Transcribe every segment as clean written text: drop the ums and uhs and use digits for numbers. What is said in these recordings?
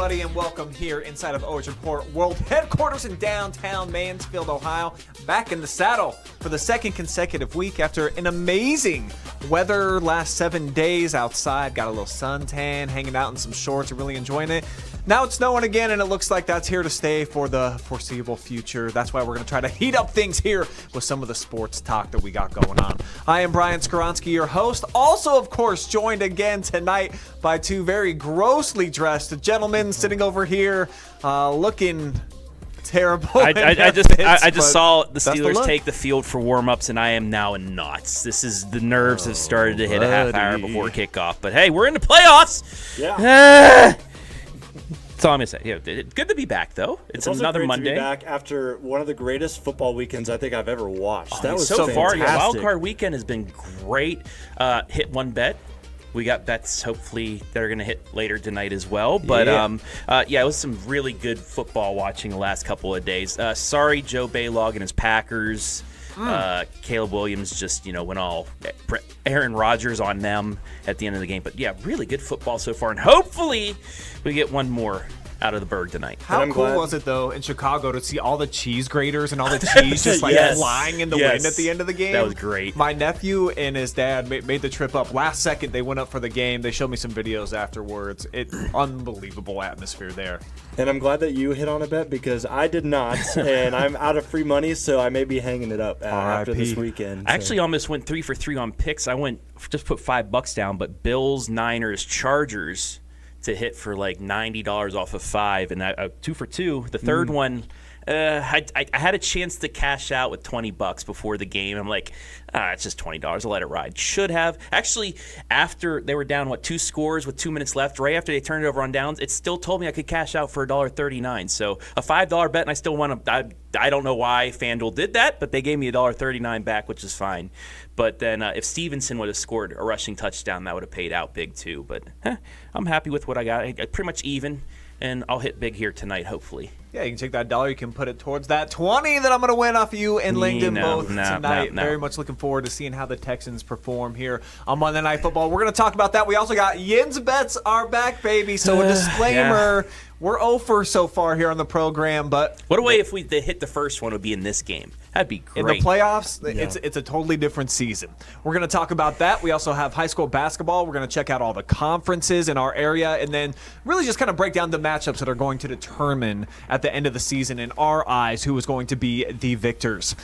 everybody, and welcome here inside of OH.Report World Headquarters in downtown Mansfield, Ohio. Back in the saddle for the second consecutive week after an amazing weather last 7 days outside. Got a little suntan, hanging out in some shorts, and really enjoying it. Now it's snowing again, and it looks like that's here to stay for the foreseeable future. That's why we're going to try to heat up things here with some of the sports talk that we got going on. I am Brian Skoronsky, your host. Also, of course, joined again tonight by two very grossly dressed gentlemen sitting over here looking terrible. I just saw the Steelers take the field for warm-ups, and I am now in knots. The nerves have started to hit a half hour before kickoff. But, hey, we're in the playoffs. Yeah. That's all I'm going to say. Yeah, good to be back, though. It's another Monday. To be back after one of the greatest football weekends I think I've ever watched. That was so far. fantastic. Yeah, Wild Card Weekend has been great. Hit one bet. We got bets, hopefully, that are going to hit later tonight as well. But, it was some really good football watching the last couple of days. Sorry, Joe Baylog and his Packers. Caleb Williams just, went all Aaron Rodgers on them at the end of the game. But, yeah, really good football so far. And hopefully we get one more out of the bird tonight. How cool was it, though, in Chicago to see all the cheese graters and all the cheese just flying in the wind at the end of the game? That was great. My nephew and his dad made the trip up. Last second, they went up for the game. They showed me some videos afterwards. Unbelievable atmosphere there. And I'm glad that you hit on a bet because I did not, and I'm out of free money, so I may be hanging it up after this weekend. I actually almost went 3 for 3 on picks. I just put $5 down, but Bills, Niners, Chargers to hit for like $90 off of 5, and 2 for 2. The third one, I had a chance to cash out with $20 before the game. I'm like, it's just $20. I'll let it ride. Should have. Actually, after they were down, 2 scores with 2 minutes left, right after they turned it over on downs, it still told me I could cash out for $1.39. So a $5 bet, and I still won. I don't know why FanDuel did that, but they gave me $1.39 back, which is fine. But then if Stevenson would have scored a rushing touchdown, that would have paid out big too. But I'm happy with what I got. Pretty much even, and I'll hit big here tonight, hopefully. Yeah, you can take that $1, you can put it towards that 20 that I'm going to win off of you and Langdon both tonight. Very much looking forward to seeing how the Texans perform here on Monday Night Football. We're going to talk about that. We also got Yin's Bets are back, baby. So a disclaimer, we're 0 for so far here on the program. But what a way if they hit the first one would be in this game. That'd be great. In the playoffs, it's a totally different season. We're going to talk about that. We also have high school basketball. We're going to check out all the conferences in our area and then really just kind of break down the matchups that are going to determine at the end of the season in our eyes who is going to be the victors.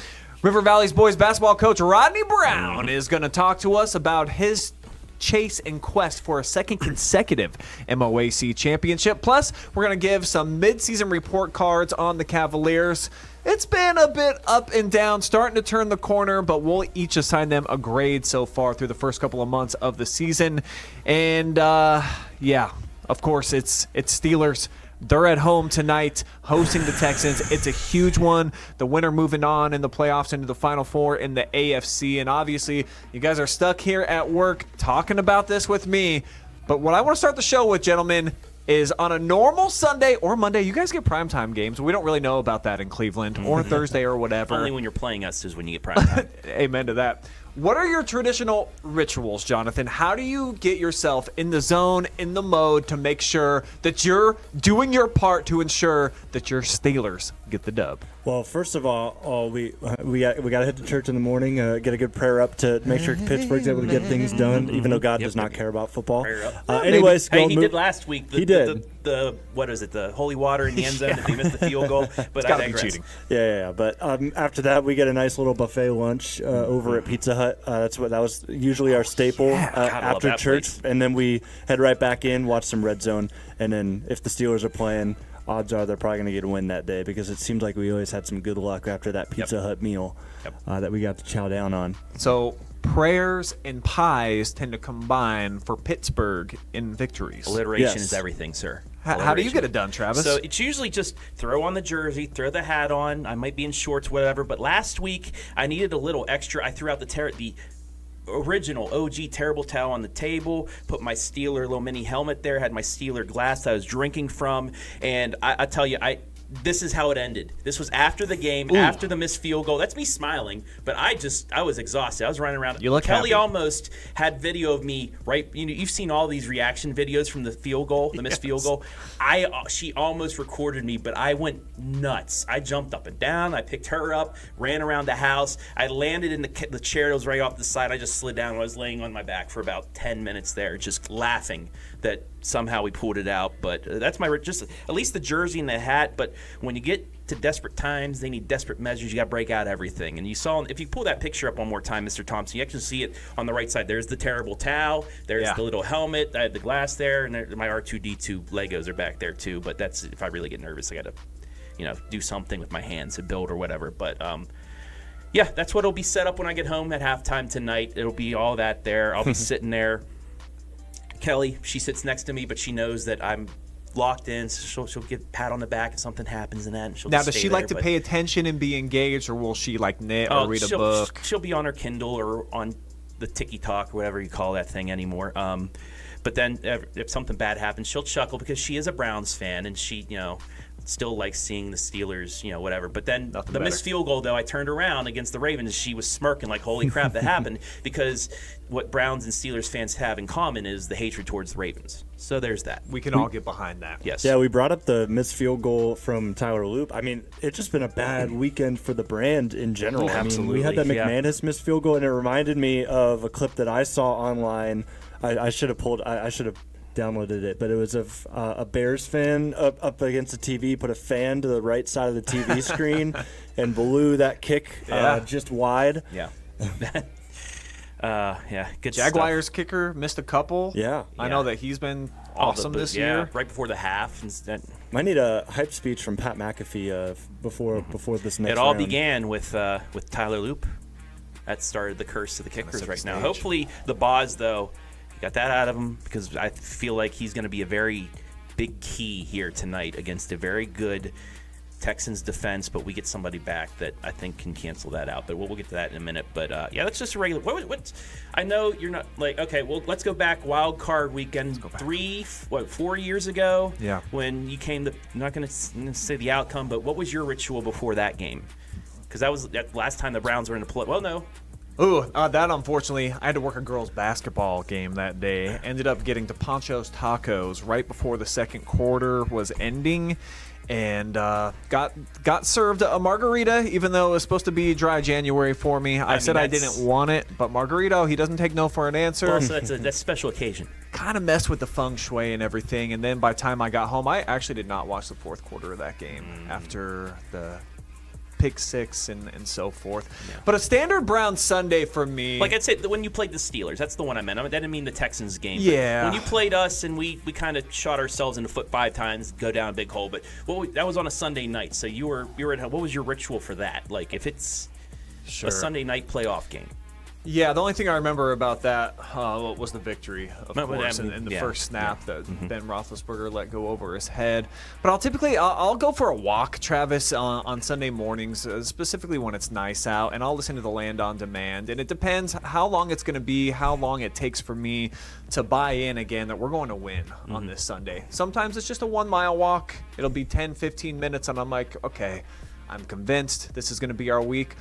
River Valley's boys basketball coach Rodney Brown is going to talk to us about his chase and quest for a second consecutive MOAC championship. Plus, we're going to give some midseason report cards on the Cavaliers. It's been a bit up and down, starting to turn the corner, but we'll each assign them a grade so far through the first couple of months of the season. And, of course, it's Steelers. They're at home tonight hosting the Texans. It's a huge one. The winner moving on in the playoffs into the Final Four in the AFC. And obviously, you guys are stuck here at work talking about this with me. But what I want to start the show with, gentlemen, is on a normal Sunday or Monday, you guys get primetime games. We don't really know about that in Cleveland or Thursday or whatever. Only when you're playing us is when you get primetime. Amen to that. What are your traditional rituals, Jonathan? How do you get yourself in the zone, in the mode to make sure that you're doing your part to ensure that your Steelers get the dub? Well, first of all, we got to hit the church in the morning, get a good prayer up to make sure Pittsburgh's able to get things done, even though God does not care about football. Anyways, he did last week. He did. What is it? The holy water in the end zone if he missed the field goal. But I digress. Cheating. Yeah. But after that, we get a nice little buffet lunch over at Pizza Hut. That was usually our staple after church, and then we head right back in, watch some Red Zone, and then if the Steelers are playing, odds are they're probably going to get a win that day because it seems like we always had some good luck after that Pizza Hut meal that we got to chow down on. So prayers and pies tend to combine for Pittsburgh in victories. Alliteration is everything, sir. How do you get it done, Travis? So it's usually just throw on the jersey, throw the hat on. I might be in shorts, whatever. But last week, I needed a little extra. I threw out the original OG terrible towel on the table, put my Steeler little mini helmet there, had my Steeler glass that I was drinking from. And I tell you, this is how it ended. This was after the game, after the missed field goal. That's me smiling, but I was exhausted. I was running around. You look Kelly happy. almost had video of me, right? You've seen all these reaction videos from the field goal, the missed field goal. She almost recorded me, but I went nuts. I jumped up and down. I picked her up, ran around the house. I landed in the chair that was right off the side. I just slid down. I was laying on my back for about 10 minutes there, just laughing that somehow we pulled it out. But that's just at least the jersey and the hat. But when you get to desperate times, they need desperate measures. You got to break out everything. And you saw, if you pull that picture up one more time, Mr. Thompson, you actually see it on the right side. There's the terrible towel. There's the little helmet. I had the glass there, and my R2D2 Legos are back there too. But that's if I really get nervous, I got to, do something with my hands to build or whatever. But yeah, that's what will be set up when I get home at halftime tonight. It'll be all that there. I'll be sitting there. Kelly, she sits next to me, but she knows that I'm locked in, so she'll get a pat on the back if something happens and that. And she'll Now, just does stay she like there, to pay attention and be engaged, or will she like knit or read a book? She'll be on her Kindle or on the TikTok or whatever you call that thing anymore. But then if something bad happens, she'll chuckle because she is a Browns fan and she, still likes seeing the Steelers, whatever. But then the missed field goal, though, I turned around against the Ravens. She was smirking like, holy crap, that happened. Because what Browns and Steelers fans have in common is the hatred towards the Ravens. So there's that. We can all get behind that. Yes. Yeah, we brought up the missed field goal from Tyler Loop. I mean, it's just been a bad weekend for the brand in general. Absolutely. I mean, we had that McManus missed field goal, and it reminded me of a clip that I saw online. I should have downloaded it, but it was of a Bears fan up against the TV, put a fan to the right side of the TV screen, and blew that kick just wide. Yeah. Good Jaguars stuff. kicker missed a couple. Yeah. I know that he's been awesome this year. Right before the half. Might need a hype speech from Pat McAfee before this next It all round. began with Tyler Loop. That started the curse of the kickers set right the now. stage. Hopefully the Boz, though, got that out of him, because I feel like he's going to be a very big key here tonight against a very good Texans defense, but we get somebody back that I think can cancel that out. But we'll get to that in a minute. But yeah, that's just a regular. What? I know you're not like, okay, well, let's go back wild card weekend 4 years ago. Yeah. When you came to, I'm not going to say the outcome, but what was your ritual before that game? Because that was that last time the Browns were in the play. Well, no. Ooh, that unfortunately, I had to work a girls' basketball game that day. Ended up getting to Poncho's Tacos right before the second quarter was ending, and got served a margarita, even though it was supposed to be dry January for me. I said I didn't want it, but margarita, he doesn't take no for an answer. Well, so that's a special occasion. Kind of messed with the feng shui and everything, and then by the time I got home, I actually did not watch the fourth quarter of that game after the pick six and so forth. Yeah. But a standard Brown Sunday for me. Like I said, when you played the Steelers, that's the one I meant. I didn't mean the Texans game. Yeah. When you played us and we kind of shot ourselves in the foot 5 times, go down a big hole. But that was on a Sunday night, so you were at home. What was your ritual for that? Like if it's a Sunday night playoff game. Yeah, the only thing I remember about that was the victory, of course, and the first snap that Ben Roethlisberger let go over his head. But I'll go for a walk, Travis, on Sunday mornings, specifically when it's nice out, and I'll listen to the Land on Demand. And it depends how long it's going to be, how long it takes for me to buy in again that we're going to win on this Sunday. Sometimes it's just a 1 mile walk. It'll be 10, 15 minutes, and I'm like, okay, I'm convinced this is going to be our week.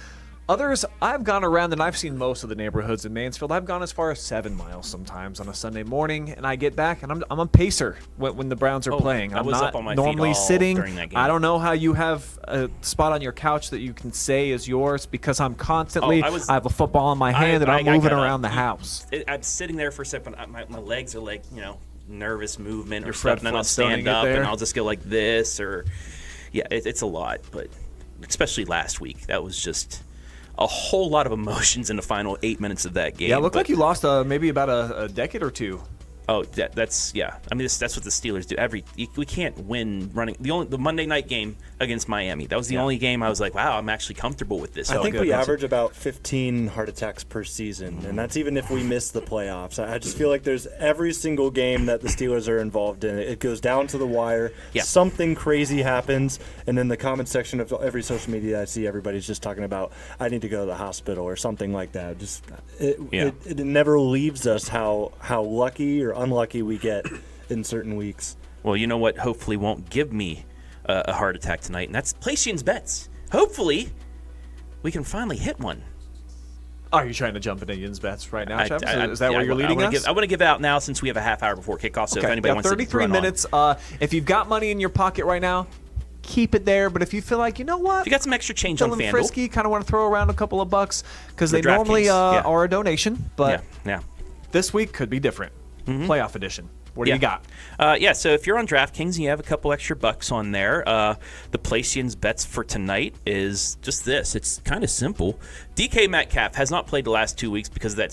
Others, I've gone around and I've seen most of the neighborhoods in Mansfield. I've gone as far as 7 miles sometimes on a Sunday morning, and I get back and I'm a pacer when the Browns are playing. I'm not up on my normally feet sitting. during that game. I don't know how you have a spot on your couch that you can say is yours, because I'm constantly. I have a football in my hand and I'm moving around the house. I'm sitting there for a second. My legs are like nervous movement or Fred stuff, and then I'll stand up and I'll just go like this it's a lot. But especially last week, that was just a whole lot of emotions in the final 8 minutes of that game. Yeah, it looked like you lost maybe about a decade or two. Oh, that's yeah. I mean, that's what the Steelers do. We can't win running the Monday night game against Miami. That was the only game I was like, wow, I'm actually comfortable with this. I think we average about 15 heart attacks per season, and that's even if we miss the playoffs. I just feel like there's every single game that the Steelers are involved in, it goes down to the wire. Yeah. Something crazy happens, and in the comment section of every social media I see, everybody's just talking about, I need to go to the hospital or something like that. Just it never leaves us how lucky or unlucky we get in certain weeks. Well, you know what hopefully won't give me a heart attack tonight, and that's Placian's bets. Hopefully, we can finally hit one. Are you trying to jump into Yin's bets right now, Travis? Is that where you're leading us? I want to give out now since we have a half hour before kickoff. So if anybody wants to 33 minutes. If you've got money in your pocket right now, keep it there. But if you feel like, you know what, if you got some extra change on FanDuel, frisky, kind of want to throw around a couple of bucks because they normally are a donation. But this week could be different. Playoff edition. What do you got? So if you're on DraftKings and you have a couple extra bucks on there, the Placian's bets for tonight is just this. It's kind of simple. DK Metcalf has not played the last 2 weeks because that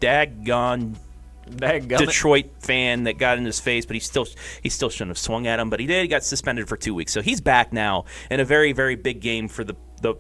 daggone Detroit fan that got in his face, but he still shouldn't have swung at him, but he did. He got suspended for 2 weeks. So he's back now in a very, very big game for the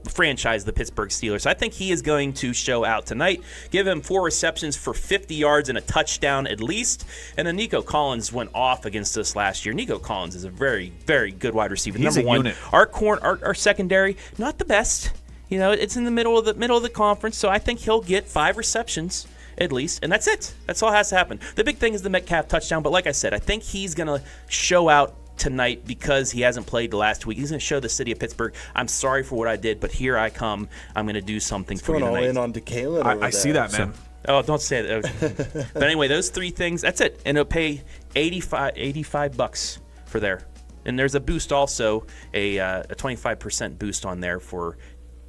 franchise, the Pittsburgh Steelers. So I think he is going to show out tonight. Give him 4 receptions for 50 yards and a touchdown at least. And then Nico Collins went off against us last year. Nico Collins is a very, very good wide receiver. He's Number one. Unit. Our secondary, not the best. You know, it's in the middle of the conference. So I think he'll get 5 receptions at least, and that's it. That's all has to happen. The big thing is the Metcalf touchdown, but like I said, I think he's going to show out tonight because he hasn't played the last week. He's going to show the city of Pittsburgh, I'm sorry for what I did, but here I come. I'm going to do something for you tonight. Going all in on DeKalen. I see that, man. Oh, don't say that. But anyway, those 3 things, that's it. And it'll pay $85 for there. And there's a boost also, a 25% boost on there for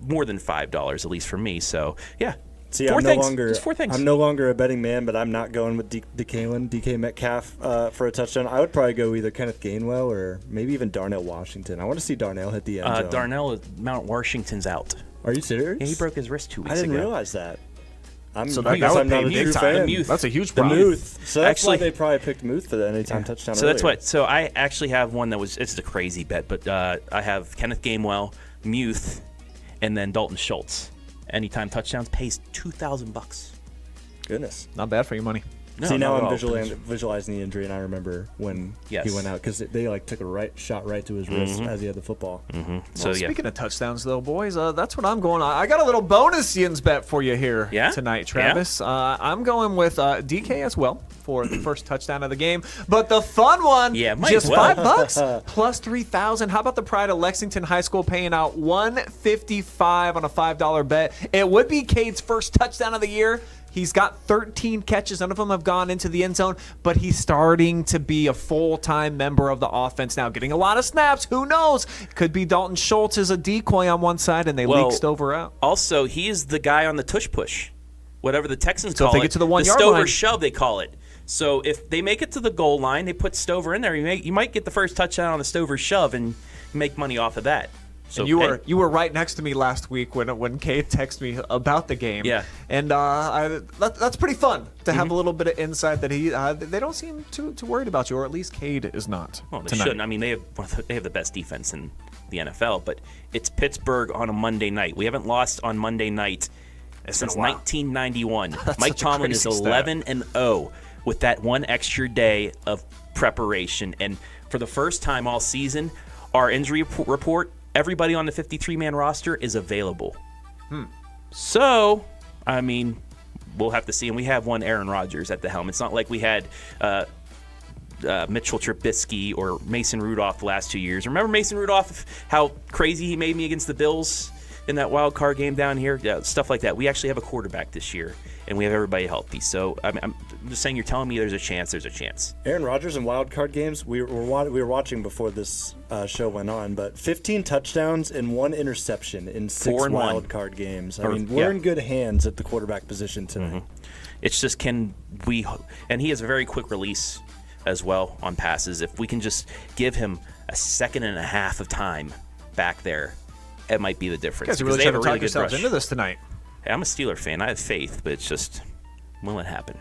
more than $5, at least for me. So, yeah. See, 4 I'm things. 4 things. I'm no longer a betting man, but I'm not going with DK Metcalf for a touchdown. I would probably go either Kenneth Gainwell or maybe even Darnell Washington. I want to see Darnell hit the end zone. Darnell Mount Washington's out. Are you serious? Yeah, he broke his wrist 2 weeks ago. I didn't realize that. So that would pay big time. That's a huge problem. The Muth. So that's why they probably picked Muth for the anytime touchdown. So that's what. So I actually have one that it's a crazy bet, but I have Kenneth Gainwell, Muth, and then Dalton Schultz. Anytime touchdowns pays $2,000. Goodness, not bad for your money. No, see, now I'm visualizing the injury, and I remember when he went out because they took a shot right to his wrist as he had the football. So speaking of touchdowns, though, boys, that's what I'm going on. I got a little bonus Yin's bet for you here tonight, Travis. I'm going with DK as well for the first touchdown of the game, but the fun one, just $5 plus 3,000. How about the Pride of Lexington High School paying out $155 on a $5 bet? It would be Cade's first touchdown of the year. He's got 13 catches. None of them have gone into the end zone, but he's starting to be a full-time member of the offense now, getting a lot of snaps. Who knows? Could be Dalton Schultz as a decoy on one side, and they leak Stover out. Also, he is the guy on the tush push, whatever the Texans call it. So if they get to the 1 yard line. The Stover shove, they call it. So if they make it to the goal line, they put Stover in there. You might get the first touchdown on the Stover shove and make money off of that. So and you were right next to me last week when Kate texted me about the game. Yeah, and that's pretty fun to have a little bit of insight that they don't seem too worried about you, or at least Cade is not. Well, they shouldn't. I mean, they have the best defense in the NFL, but it's Pittsburgh on a Monday night. We haven't lost on Monday night since 1991. Mike Tomlin is 11-0 with that one extra day of preparation, and for the first time all season, our injury report. Everybody on the 53-man roster is available. So, I mean, we'll have to see. And we have one Aaron Rodgers at the helm. It's not like we had Mitchell Trubisky or Mason Rudolph the last 2 years. Remember Mason Rudolph, how crazy he made me against the Bills in that wild card game down here? Yeah, stuff like that. We actually have a quarterback this year, and we have everybody healthy. So I'm just saying, you're telling me there's a chance. There's a chance. Aaron Rodgers in wild card games, we were watching before this show went on, but 15 touchdowns and 1 interception in 6 wild card games. I mean, we're in good hands at the quarterback position tonight. It's just and he has a very quick release as well on passes. If we can just give him a second and a half of time back there, it might be the difference. You guys are really trying to talk yourselves into this tonight. Hey, I'm a Steeler fan. I have faith, but it's just, will it happen?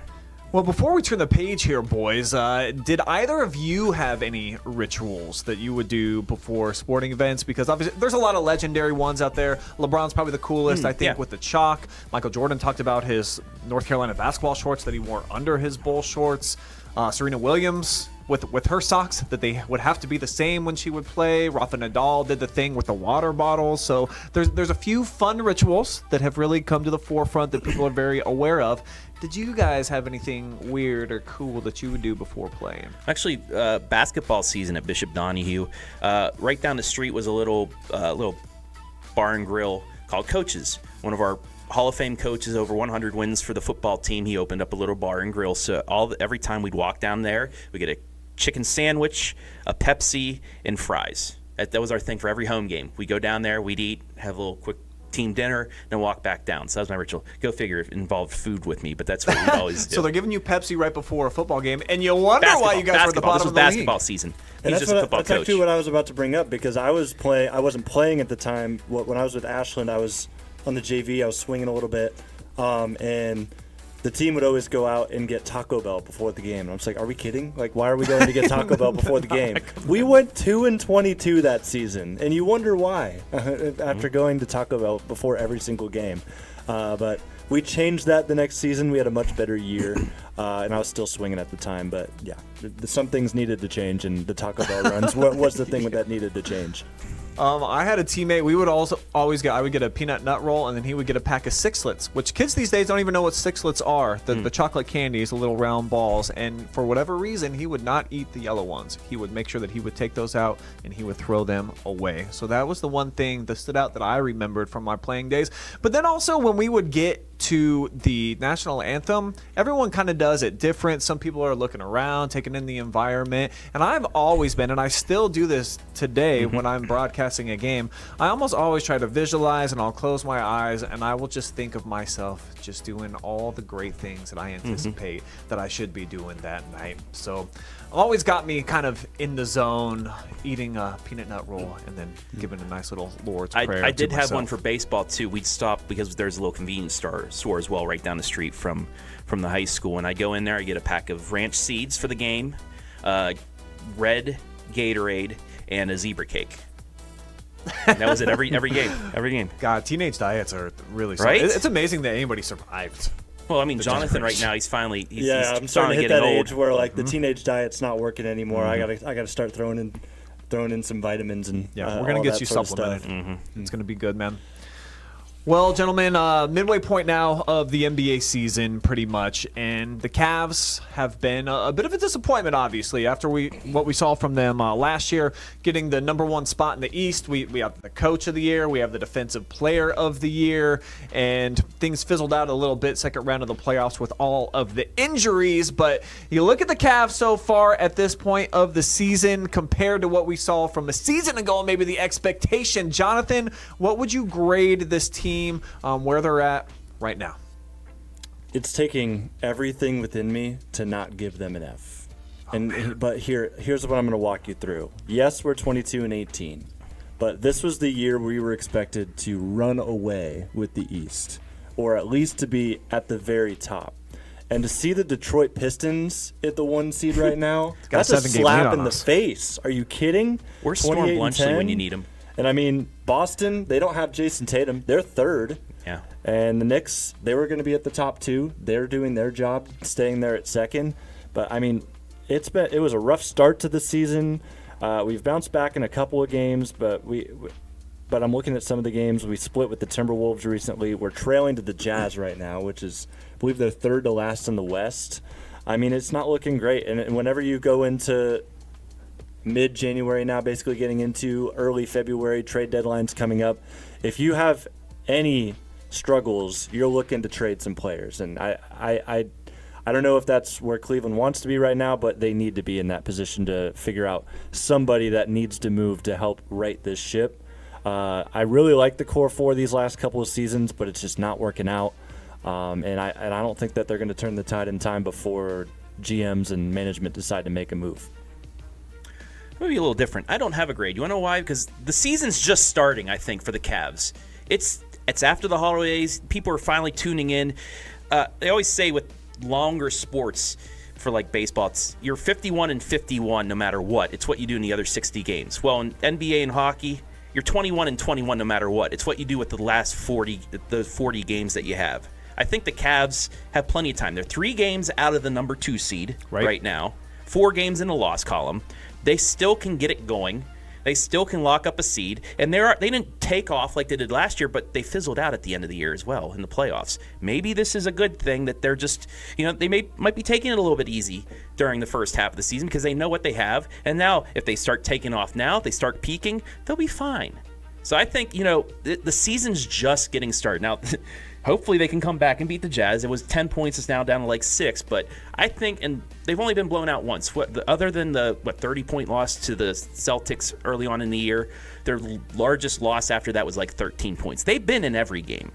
Well, before we turn the page here, boys, did either of you have any rituals that you would do before sporting events? Because obviously there's a lot of legendary ones out there. LeBron's probably the coolest, I think, with the chalk. Michael Jordan talked about his North Carolina basketball shorts that he wore under his Bull shorts. Serena Williams with her socks that they would have to be the same when she would play. Rafa Nadal did the thing with the water bottles. So there's a few fun rituals that have really come to the forefront that people are very aware of. Did you guys have anything weird or cool that you would do before playing? Actually, basketball season at Bishop Donahue, right down the street was a little bar and grill called Coach's. One of our Hall of Fame coaches, over 100 wins for the football team. He opened up a little bar and grill. So every time we'd walk down there, we get a chicken sandwich, a Pepsi, and fries. That was our thing for every home game. We go down there, we'd eat, have a little quick team dinner, then walk back down. So that was my ritual. Go figure, it involved food with me, but that's what we'd always do. So they're giving you Pepsi right before a football game, and you wonder why you guys were at the bottom of the basketball league. season. And He's just a football that's coach. actually what I was about to bring up, because I wasn't playing at the time. When I was with Ashland, I was on the JV. I was swinging a little bit, and the team would always go out and get Taco Bell before the game. And I'm just like, are we kidding? Like, why are we going to get Taco Bell before the game? We went 2-22 that season, and you wonder why after going to Taco Bell before every single game. But we changed that the next season. We had a much better year, and I was still swinging at the time. But yeah, some things needed to change, and the Taco Bell runs was the thing that needed to change. I had a teammate. We would always get. I would get a peanut nut roll, and then he would get a pack of Sixlets, which kids these days don't even know what Sixlets are. The chocolate candies, the little round balls, and for whatever reason, he would not eat the yellow ones. He would make sure that he would take those out and he would throw them away. So that was the one thing that stood out that I remembered from my playing days. But then also when we would get to the national anthem, everyone kind of does it different. Some people are looking around, taking in the environment, and I've always been, and I still do this today when I'm broadcasting a game, I almost always try to visualize, and I'll close my eyes and I will just think of myself just doing all the great things that I anticipate that I should be doing that night. So always got me kind of in the zone, eating a peanut nut roll and then giving a nice little Lord's Prayer. I did to have myself. one for baseball too. We'd stop because there's a little convenience store as well right down the street from the high school, and I go in there, I get a pack of ranch seeds for the game, red Gatorade, and a zebra cake. And that was it every game. God, teenage diets are really Right? It's amazing that anybody survived. Well, I mean, Jonathan right generation. now, he's finally he's I'm starting to hit getting that old. age where like the teenage diet's not working anymore. I gotta start throwing in some vitamins and Yeah, we're gonna all get that you sort of supplemented. stuff. It's gonna be good, man. Well, gentlemen, midway point now of the NBA season, pretty much, and the Cavs have been a bit of a disappointment, obviously, after what we saw from them last year, getting the #1 spot in the East. We have the Coach of the Year, we have the Defensive Player of the Year, and things fizzled out a little bit second round of the playoffs with all of the injuries. But you look at the Cavs so far at this point of the season compared to what we saw from a season ago, and maybe the expectation. Jonathan, what would you grade this team? Where they're at right now? It's taking everything within me to not give them an F. But here's what I'm going to walk you through. Yes, we're 22-18, but this was the year we were expected to run away with the East, or at least to be at the very top. And to see the Detroit Pistons at the 1 seed right now, that's a 7-game lead slap on in the us. face. Are you kidding? Where's Storm 28-10? Blunchley when you need him? And I mean, Boston, they don't have Jason Tatum. They're third. Yeah. And the Knicks, they were going to be at the top 2. They're doing their job, staying there at second. But I mean, it was a rough start to the season. We've bounced back in a couple of games, but I'm looking at some of the games. We split with the Timberwolves recently. We're trailing to the Jazz right now, which is, I believe they're third to last in the West. I mean, it's not looking great. And whenever you go into mid-January now, basically getting into early February, trade deadlines coming up, if you have any struggles, you're looking to trade some players. And I don't know if that's where Cleveland wants to be right now, but they need to be in that position to figure out somebody that needs to move to help right this ship. I really like the core four these last couple of seasons, but it's just not working out. And I don't think that they're going to turn the tide in time before GMs and management decide to make a move. Maybe a little different. I don't have a grade. You want to know why? Because the season's just starting, I think, for the Cavs. It's after the holidays. People are finally tuning in. They always say with longer sports, for like baseball, you're 51-51 no matter what. It's what you do in the other 60 games. Well, in NBA and hockey, you're 21-21 no matter what. It's what you do with the last 40 games that you have. I think the Cavs have plenty of time. They're 3 games out of the number 2 seed right now. 4 games in the loss column. They still can get it going. They still can lock up a seed, and they didn't take off like they did last year, but they fizzled out at the end of the year as well in the playoffs. Maybe this is a good thing that they're just, they might be taking it a little bit easy during the first half of the season because they know what they have, and now if they start taking off now, if they start peaking, they'll be fine. So I think, the season's just getting started. Now, hopefully they can come back and beat the Jazz. It was 10 points. It's now down to like 6. But I think, and they've only been blown out once. Other than the 30-point loss to the Celtics early on in the year, their largest loss after that was like 13 points. They've been in every game.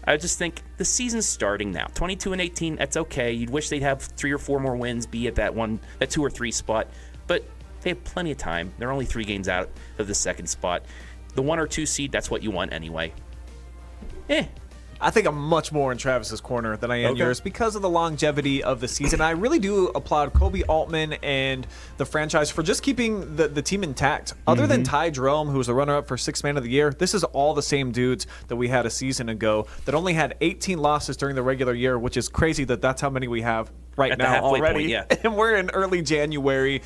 I just think the season's starting now. 22-18, that's okay. You'd wish they'd have 3 or 4 more wins, be at that 2 or 3 spot. But they have plenty of time. They're only 3 games out of the 2nd spot. The 1 or 2 seed, that's what you want anyway. I think I'm much more in Travis's corner than I am yours because of the longevity of the season. I really do applaud Kobe Altman and the franchise for just keeping the team intact. Other than Ty Jerome, who was a runner-up for 6th Man of the Year, this is all the same dudes that we had a season ago that only had 18 losses during the regular year, which is crazy that that's how many we have right now already. Point, yeah. And we're in early January.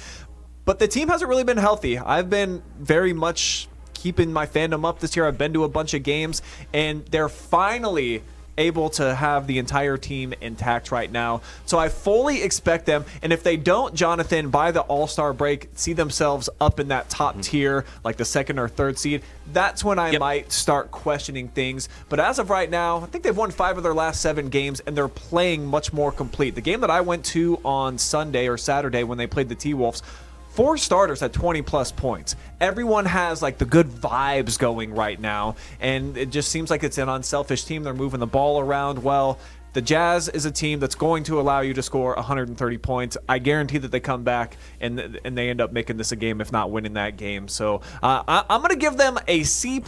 But the team hasn't really been healthy. I've been very much keeping my fandom up this year. I've been to a bunch of games, and they're finally able to have the entire team intact right now. So I fully expect them, and if they don't, Jonathan, by the All-Star break, see themselves up in that top tier, like the 2nd or 3rd seed, that's when I might start questioning things. But as of right now, I think they've won 5 of their last 7 games, and they're playing much more complete. The game that I went to on Sunday or Saturday when they played the T-Wolves, 4 starters at 20-plus points. Everyone has like the good vibes going right now, and it just seems like it's an unselfish team. They're moving the ball around well. The Jazz is a team that's going to allow you to score 130 points. I guarantee that they come back and they end up making this a game, if not winning that game. So I'm going to give them a C+,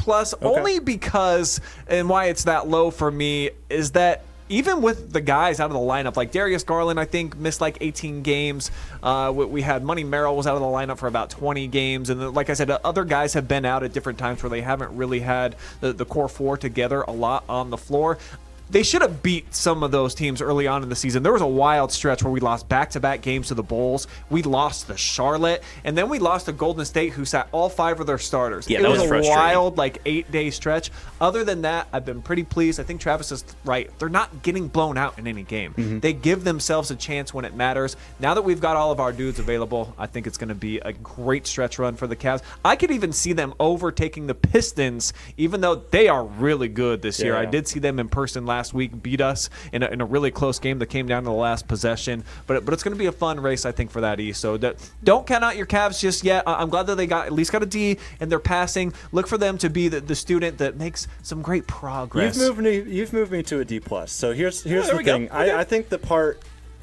only because, and why it's that low for me, is that even with the guys out of the lineup, like Darius Garland, I think, missed like 18 games. We had Money Merrill was out of the lineup for about 20 games. And like I said, other guys have been out at different times where they haven't really had the core 4 together a lot on the floor. They should have beat some of those teams early on in the season. There was a wild stretch where we lost back-to-back games to the Bulls. We lost to Charlotte, and then we lost to Golden State, who sat all 5 of their starters. Yeah, that was frustrating. A wild, 8-day stretch. Other than that, I've been pretty pleased. I think Travis is right. They're not getting blown out in any game. They give themselves a chance when it matters. Now that we've got all of our dudes available, I think it's going to be a great stretch run for the Cavs. I could even see them overtaking the Pistons, even though they are really good this year. I did see them in person last week, beat us in a really close game that came down to the last possession. But it's going to be a fun race, I think, for that East. So don't count out your Cavs just yet. I'm glad that they at least got a D and they're passing. Look for them to be the student that makes some great progress. You've moved me to a D+. So here's the thing. Okay. I think the part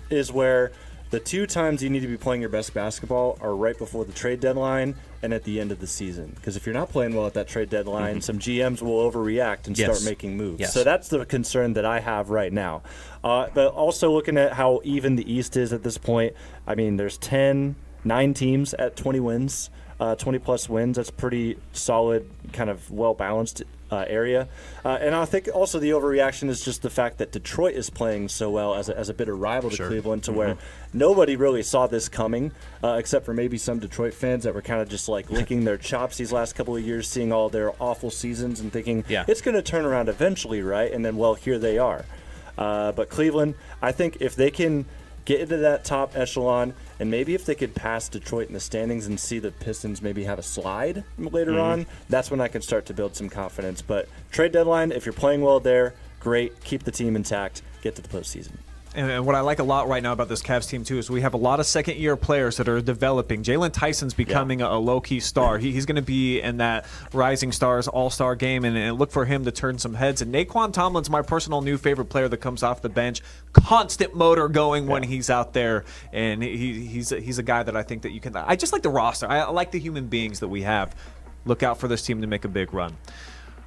is where the 2 times you need to be playing your best basketball are right before the trade deadline and at the end of the season. Because if you're not playing well at that trade deadline, some GMs will overreact and start making moves. Yes. So that's the concern that I have right now. But also looking at how even the East is at this point, I mean, there's 9 teams at 20 wins, 20-plus wins. That's pretty solid, kind of well-balanced area. And I think also the overreaction is just the fact that Detroit is playing so well as a bitter rival to Cleveland, to where nobody really saw this coming, except for maybe some Detroit fans that were kind of just like licking their chops these last couple of years, seeing all their awful seasons and thinking it's going to turn around eventually, right? And then, well, here they are. But Cleveland, I think if they can get into that top echelon, and maybe if they could pass Detroit in the standings and see the Pistons maybe have a slide later on, that's when I can start to build some confidence. But trade deadline, if you're playing well there, great. Keep the team intact. Get to the postseason. And what I like a lot right now about this Cavs team, too, is we have a lot of second-year players that are developing. Jalen Tyson's becoming a low-key star. He's going to be in that Rising Stars All-Star game, and look for him to turn some heads. And Naquan Tomlin's my personal new favorite player that comes off the bench. Constant motor going when he's out there, and he's a guy that I think that you can – I just like the roster. I like the human beings that we have. Look out for this team to make a big run.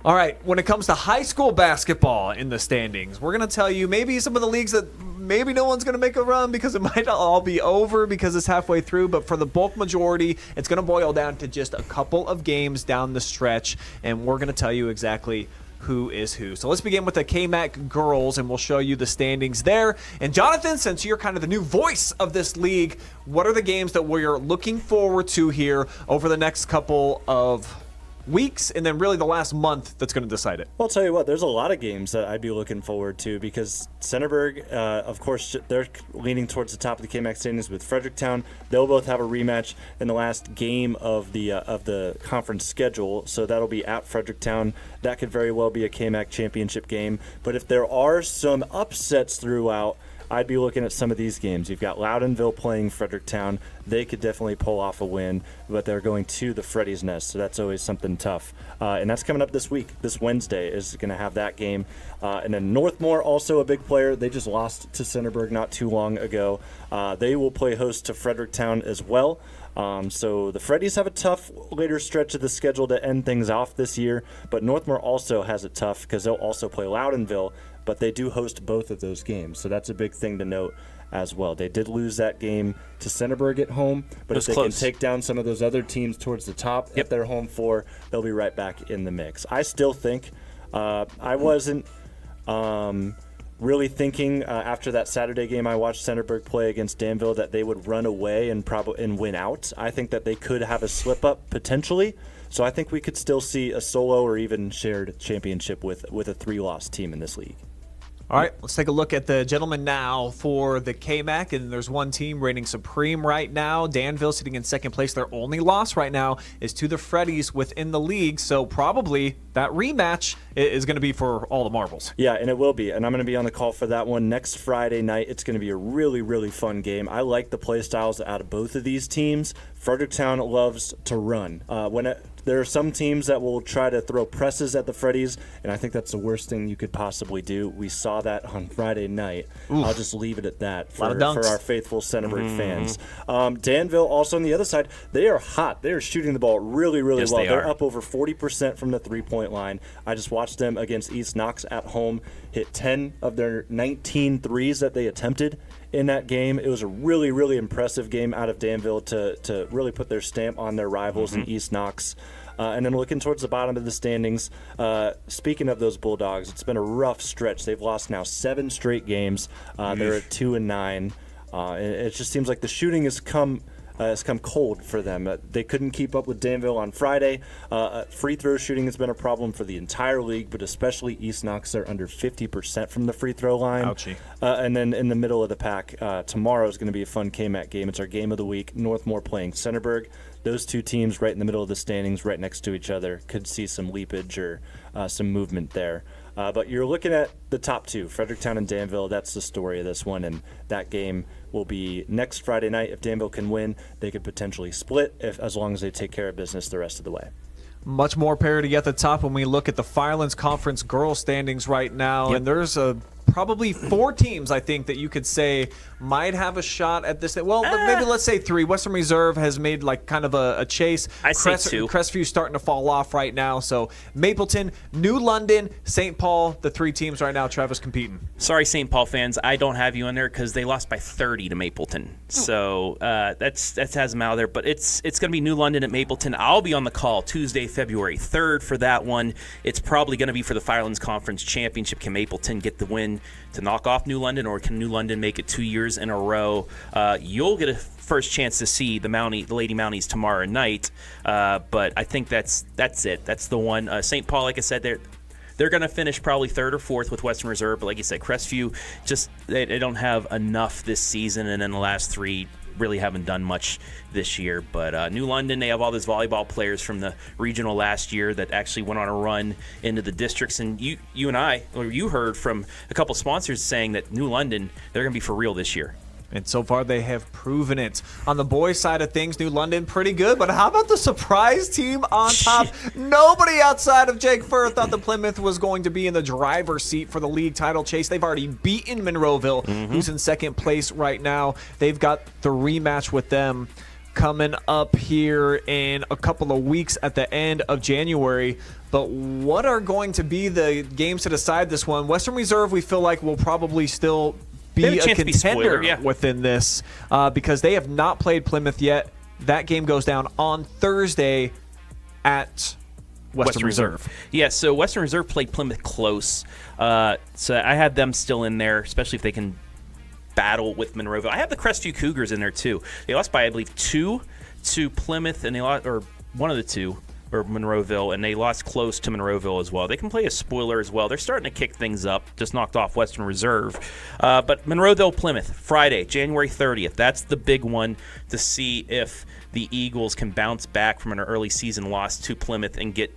All right, when it comes to high school basketball in the standings, we're going to tell you maybe some of the leagues that maybe no one's going to make a run because it might all be over because it's halfway through. But for the bulk majority, it's going to boil down to just a couple of games down the stretch. And we're going to tell you exactly who is who. So let's begin with the KMAC girls, and we'll show you the standings there. And Jonathan, since you're kind of the new voice of this league, what are the games that we're looking forward to here over the next couple of weeks, and then really the last month that's going to decide it? Well, I'll tell you what, there's a lot of games that I'd be looking forward to because Centerburg, of course, they're leaning towards the top of the KMAC standings with Fredericktown. They'll both have a rematch in the last game of the conference schedule, so that'll be at Fredericktown. That could very well be a KMAC championship game. But if there are some upsets throughout, I'd be looking at some of these games. You've got Loudonville playing Fredericktown. They could definitely pull off a win, but they're going to the Freddy's Nest, so that's always something tough. And that's coming up this week. This Wednesday is going to have that game. And then Northmore, also a big player. They just lost to Centerburg not too long ago. They will play host to Fredericktown as well. So the Freddies have a tough later stretch of the schedule to end things off this year, but Northmore also has it tough because they'll also play Loudonville, but they do host both of those games, so that's a big thing to note as well. They did lose that game to Centerburg at home, but if they can take down some of those other teams towards the top at their home floor, they'll be right back in the mix. I still think I wasn't really thinking after that Saturday game I watched Centerburg play against Danville that they would run away and win out. I think that they could have a slip up potentially. So I think we could still see a solo or even shared championship with a 3-loss team in this league. All right, let's take a look at the gentlemen now for the KMAC, and there's one team reigning supreme right now. Danville sitting in second place. Their only loss right now is to the Freddies within the league, so probably that rematch is going to be for all the marbles. Yeah, and it will be, and I'm going to be on the call for that one next Friday night. It's going to be a really, really fun game. I like the play styles out of both of these teams. Fredericktown loves to run. There are some teams that will try to throw presses at the Freddies, and I think that's the worst thing you could possibly do. We saw that on Friday night. Oof. I'll just leave it at that for our faithful Centerburg fans. Danville, also on the other side, they are hot. They are shooting the ball really, really well. They're up over 40% from the three-point line. I just watched them against East Knox at home hit 10 of their 19 threes that they attempted in that game. It was a really, really impressive game out of Danville to really put their stamp on their rivals in East Knox. And then looking towards the bottom of the standings, speaking of those Bulldogs, it's been a rough stretch. They've lost now 7 straight games. They're at 2-9. It just seems like the shooting has come cold for them. They couldn't keep up with Danville on Friday. Free throw shooting has been a problem for the entire league, but especially East Knox. They're under 50% from the free throw line. Ouchie. And then in the middle of the pack, tomorrow is going to be a fun KMAC game. It's our game of the week. Northmore playing Centerburg. Those two teams right in the middle of the standings, right next to each other, could see some leapage or some movement there. But you're looking at the top two, Fredericktown and Danville. That's the story of this one, and that game will be next Friday night. If Danville can win, they could potentially split as long as they take care of business the rest of the way. Much more parity at the top when we look at the Firelands Conference girls standings right now, and there's probably 4 teams, I think, that you could say might have a shot at this. Well, maybe let's say 3. Western Reserve has made like kind of a chase. I say 2. Crestview starting to fall off right now. So Mapleton, New London, St. Paul, the 3 teams right now, Travis, competing. Sorry, St. Paul fans, I don't have you in there because they lost by 30 to Mapleton. So that has them out of there. But it's going to be New London at Mapleton. I'll be on the call Tuesday, February 3rd for that one. It's probably going to be for the Firelands Conference Championship. Can Mapleton get the win to knock off New London, or can New London make it 2 years in a row? You'll get a first chance to see the Lady Mounties tomorrow night, but I think that's it. That's the one. St. Paul, like I said, they're going to finish probably 3rd or 4th with Western Reserve, but like you said, Crestview, just they don't have enough this season, and then the last 3 really haven't done much this year. But New London, they have all those volleyball players from the regional last year that actually went on a run into the districts. And you heard from a couple sponsors saying that New London, they're going to be for real this year. And so far, they have proven it. On the boys' side of things, New London, pretty good. But how about the surprise team on top? Nobody outside of Jake Furr thought the Plymouth was going to be in the driver's seat for the league title chase. They've already beaten Monroeville, who's in second place right now. They've got the rematch with them coming up here in a couple of weeks at the end of January. But what are going to be the games to decide this one? Western Reserve, we feel like will probably still be a contender within this because they have not played Plymouth yet. That game goes down on Thursday at Western Reserve. Yeah, so Western Reserve played Plymouth close. So I had them still in there, especially if they can battle with Monroeville. I have the Crestview Cougars in there too. They lost by, I believe, 2 to Plymouth, and they lost, or one of the two, or Monroeville, and they lost close to Monroeville as well. They can play a spoiler as well. They're starting to kick things up. Just knocked off Western Reserve. But Monroeville, Plymouth, Friday, January 30th. That's the big one to see if the Eagles can bounce back from an early season loss to Plymouth and get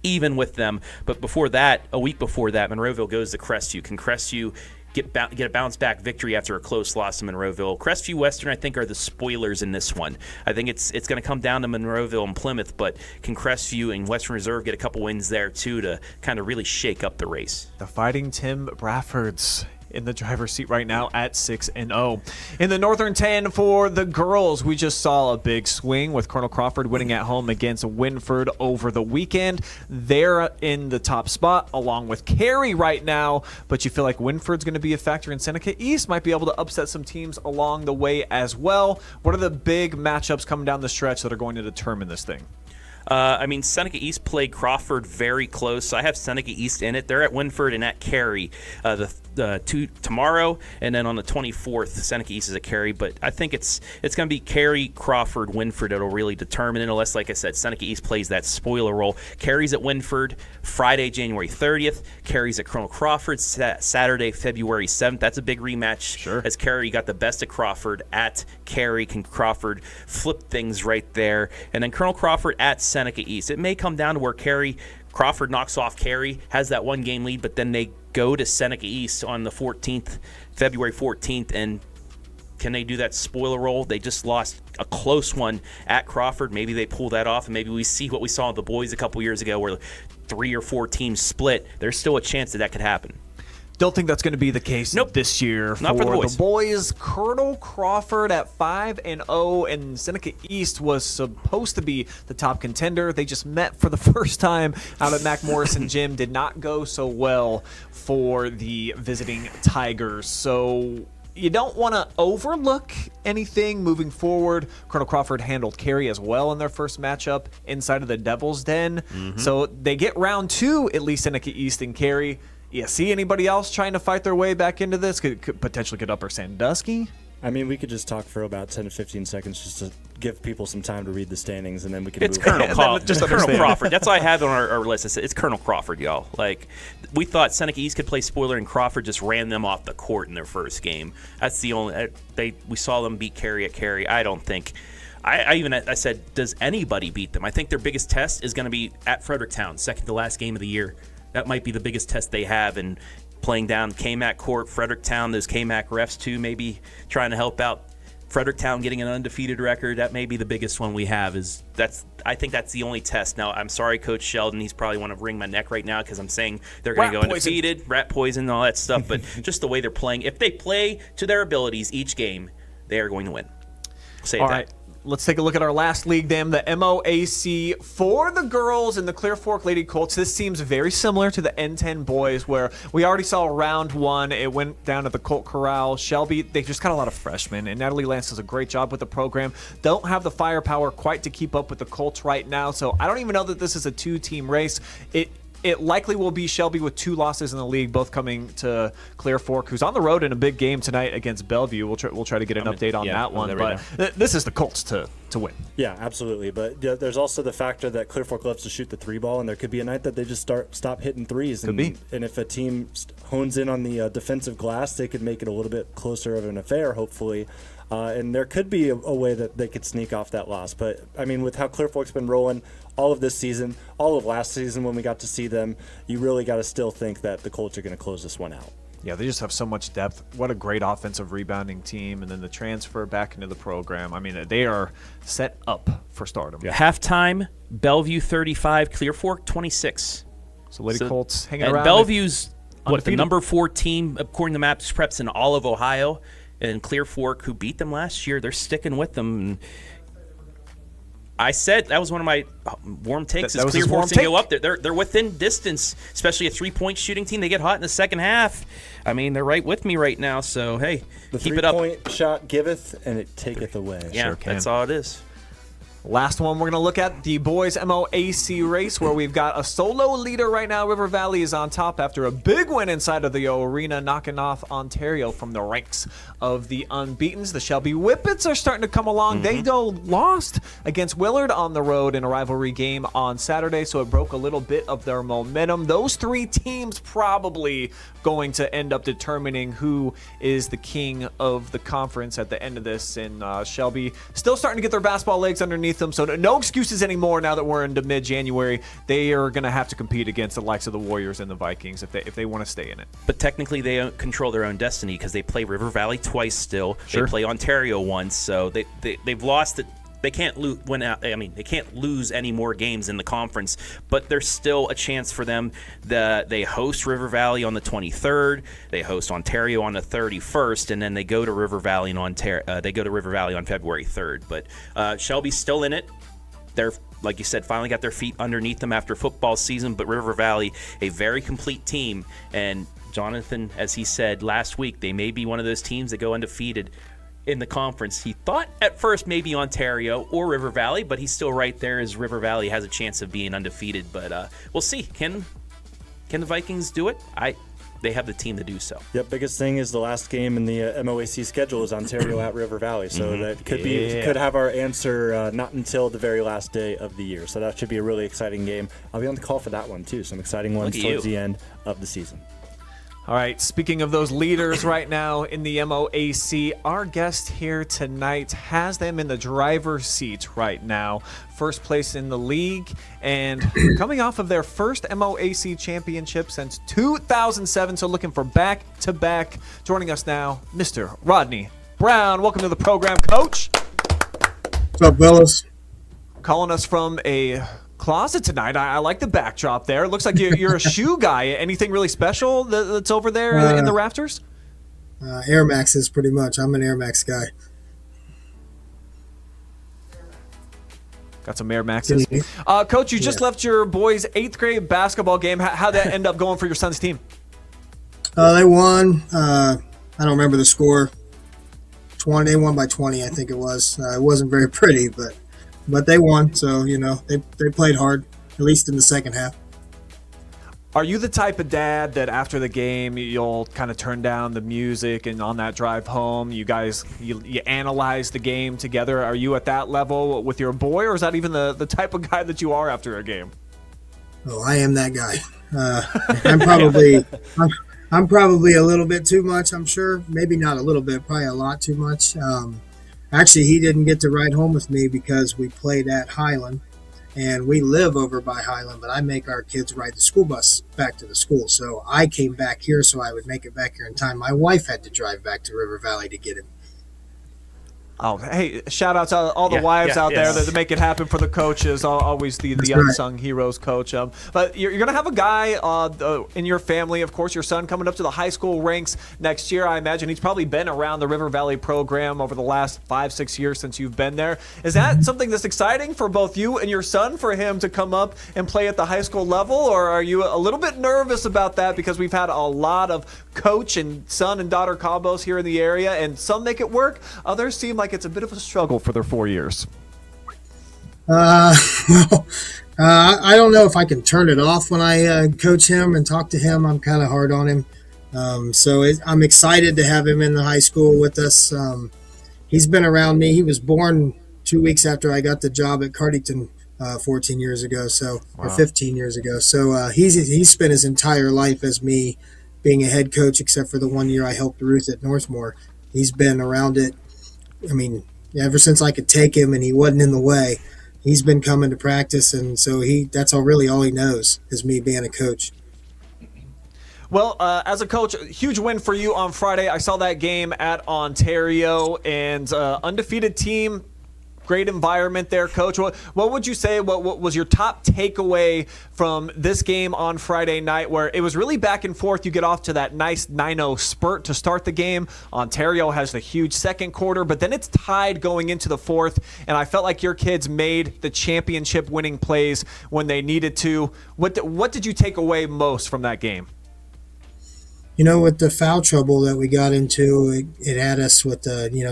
even with them. But before that, a week before that, Monroeville goes to Crestview. Can Crestview get a bounce-back victory after a close loss to Monroeville? Crestview Western, I think, are the spoilers in this one. I think it's going to come down to Monroeville and Plymouth, but can Crestview and Western Reserve get a couple wins there, too, to kind of really shake up the race? The Fighting Tim Braffords in the driver's seat right now at 6-0. In the Northern 10 for the girls, we just saw a big swing with Colonel Crawford winning at home against Winford over the weekend. They're in the top spot along with Cary right now, but you feel like Winford's going to be a factor, and Seneca East might be able to upset some teams along the way as well. What are the big matchups coming down the stretch that are going to determine this thing? Seneca East played Crawford very close. I have Seneca East in it. They're at Winford and at Cary tomorrow, and then on the 24th, Seneca East is at Cary. But I think it's going to be Cary, Crawford, Winford that'll really determine it, unless, like I said, Seneca East plays that spoiler role. Cary's at Winford Friday, January 30th. Cary's at Colonel Crawford Saturday, February 7th. That's a big rematch. Sure. As Cary got the best of Crawford at Cary. Can Crawford flip things right there? And then Colonel Crawford at Seneca East. It may come down to where Crawford knocks off Cary, has that 1-game lead, but then they go to Seneca East on the 14th, February 14th, and can they do that spoiler roll? They just lost a close one at Crawford. Maybe they pull that off, and maybe we see what we saw with the boys a couple years ago where 3 or 4 teams split. There's still a chance that could happen. Don't think that's going to be the case this year Not for the boys. Colonel Crawford at 5-0, and Seneca East was supposed to be the top contender. They just met for the first time out at Mac Morrison Gym. Did not go so well for the visiting Tigers. So you don't want to overlook anything moving forward. Colonel Crawford handled Cary as well in their first matchup inside of the Devil's Den. So they get round 2, at least Seneca East and Cary. You see anybody else trying to fight their way back into this? Could potentially get Upper Sandusky? I mean, we could just talk for about 10 to 15 seconds just to give people some time to read the standings, and then we can It's move Colonel on. Colonel Crawford. That's all I have on our list. It's Colonel Crawford, y'all. Like, we thought Seneca East could play spoiler, and Crawford just ran them off the court in their first game. That's the only we saw them beat Cary at Cary. I don't think. I said, does anybody beat them? I think their biggest test is going to be at Fredericktown, second to last game of the year. That might be the biggest test they have, and playing down KMAC court, Fredericktown, those KMAC refs too, maybe trying to help out Fredericktown getting an undefeated record. That may be the biggest one we have. I think that's the only test. Now, I'm sorry, Coach Sheldon. He's probably want to wring my neck right now because I'm saying they're going to go undefeated, rat poison, and all that stuff. But just the way they're playing, if they play to their abilities each game, they are going to win. Say that. All right. Let's take a look at our last league, then, the MOAC for the girls and the Clear Fork Lady Colts. This seems very similar to the N10 boys, where we already saw round 1. It went down to the Colt Corral. Shelby, they just got a lot of freshmen, and Natalie Lance does a great job with the program. Don't have the firepower quite to keep up with the Colts right now, so I don't even know that this is a 2-team race. It likely will be Shelby with 2 losses in the league, both coming to Clear Fork, who's on the road in a big game tonight against Bellevue. We'll try to get an update on that one. But this is the Colts to win. Yeah, absolutely. But there's also the factor that Clear Fork loves to shoot the 3 ball, and there could be a night that they just stop hitting threes. Could be. And if a team hones in on the defensive glass, they could make it a little bit closer of an affair, hopefully. And there could be a way that they could sneak off that loss. But, I mean, with how Clear Fork's been rolling all of this season, all of last season when we got to see them, you really got to still think that the Colts are going to close this one out. Yeah, they just have so much depth. What a great offensive rebounding team. And then the transfer back into the program. I mean, they are set up for stardom. Yeah. Halftime, Bellevue 35, Clear Fork 26. So Lady Colts hanging around. And Bellevue's undefeated. the number 4 team, according to Maps Preps, in all of Ohio. And Clear Fork, who beat them last year, they're sticking with them. And I said that was one of my warm takes. Is Clear Fork's going to go up there? They're within distance, especially a 3-point shooting team. They get hot in the second half. I mean, they're right with me right now. So hey, the keep it up. The 3-point shot giveth and it taketh away. Yeah, sure can. That's all it is. Last one, we're going to look at the boys MOAC race, where we've got a solo leader right now. River Valley is on top after a big win inside of the O Arena, knocking off Ontario from the ranks of the unbeatens. The Shelby Whippets are starting to come along. They lost against Willard on the road in a rivalry game on Saturday, so it broke a little bit of their momentum. Those three teams probably going to end up determining who is the king of the conference at the end of this. And Shelby still starting to get their basketball legs underneath them, so no excuses anymore now that we're into mid-January. They are going to have to compete against the likes of the Warriors and the Vikings if they want to stay in it. But technically, they don't control their own destiny because they play River Valley twice still. Sure. They play Ontario once, so they've lost it. They can't lose. They can't lose any more games in the conference, but there's still a chance for them. They host River Valley on the 23rd. They host Ontario on the 31st, and then they go to River Valley on February 3rd. But Shelby's still in it. They're, like you said, finally got their feet underneath them after football season. But River Valley, a very complete team, and Jonathan, as he said last week, they may be one of those teams that go undefeated in the conference. He thought at first maybe Ontario or River Valley, but he's still right there as River Valley has a chance of being undefeated. But we'll see. Can the Vikings do it? They have the team to do so. Yep, biggest thing is the last game in the MOAC schedule is Ontario at River Valley, so that could have our answer not until the very last day of the year. So that should be a really exciting game. I'll be on the call for that one too. Some exciting ones towards the end of the season. All right, speaking of those leaders right now in the MOAC, our guest here tonight has them in the driver's seat right now. First place in the league, and coming off of their first MOAC championship since 2007, so looking for back-to-back. Joining us now, Mr. Rodney Brown. Welcome to the program, Coach. What's up, fellas? Calling us from a closet tonight. I like the backdrop there. It looks like you're a shoe guy. Anything really special that's over there in the rafters? Air Maxes, pretty much. I'm an Air Max guy. Got some Air Maxes. Coach, you just left your boys' 8th grade basketball game. How'd that end up going for your son's team? They won. I don't remember the score. They won by 20, I think it was. It wasn't very pretty, but they won, so, they played hard, at least in the second half. Are you the type of dad that after the game you'll kind of turn down the music, and on that drive home you guys you analyze the game together? Are you at that level with your boy, or is that even the type of guy that you are after a game? Oh, I am that guy. I'm probably a little bit too much, I'm sure. Maybe not a little bit, probably a lot too much. Actually, he didn't get to ride home with me because we played at Highland, and we live over by Highland, but I make our kids ride the school bus back to the school. So I came back here so I would make it back here in time. My wife had to drive back to River Valley to get him. Oh, hey, shout out to all the wives out there that make it happen for the coaches. Always the unsung heroes, Coach. But you're going to have a guy in your family, of course, your son coming up to the high school ranks next year. I imagine he's probably been around the River Valley program over the last 5-6 years since you've been there. Is that something that's exciting for both you and your son, for him to come up and play at the high school level? Or are you a little bit nervous about that, because we've had a lot of coach and son and daughter combos here in the area, and some make it work, others seem like it's a bit of a struggle for their 4 years? I don't know if I can turn it off when I coach him and talk to him. I'm kind of hard on him. I'm excited to have him in the high school with us. He's been around me. He was born 2 weeks after I got the job at Cardington 14 years ago, or 15 years ago. So he's spent his entire life as me being a head coach, except for the 1 year I helped Ruth at Northmore. He's been around it. I mean, ever since I could take him and he wasn't in the way, he's been coming to practice, and so that's all he knows is me being a coach. Well, as a coach, huge win for you on Friday. I saw that game at Ontario, and undefeated team. Great environment there, Coach. What would you say, what was your top takeaway from this game on Friday night, where it was really back and forth? You get off to that nice 9-0 spurt to start the game. Ontario has the huge second quarter, but then it's tied going into the fourth, and I felt like your kids made the championship winning plays when they needed to. What did you take away most from that game? With the foul trouble that we got into, it had us with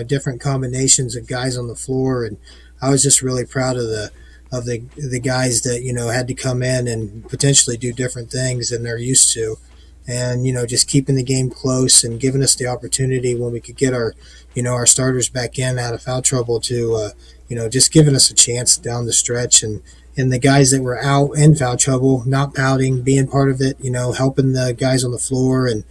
different combinations of guys on the floor, and I was just really proud of the guys that had to come in and potentially do different things than they're used to, and just keeping the game close and giving us the opportunity when we could get our starters back in out of foul trouble to just giving us a chance down the stretch, and the guys that were out in foul trouble not pouting, being part of it, helping the guys on the floor, and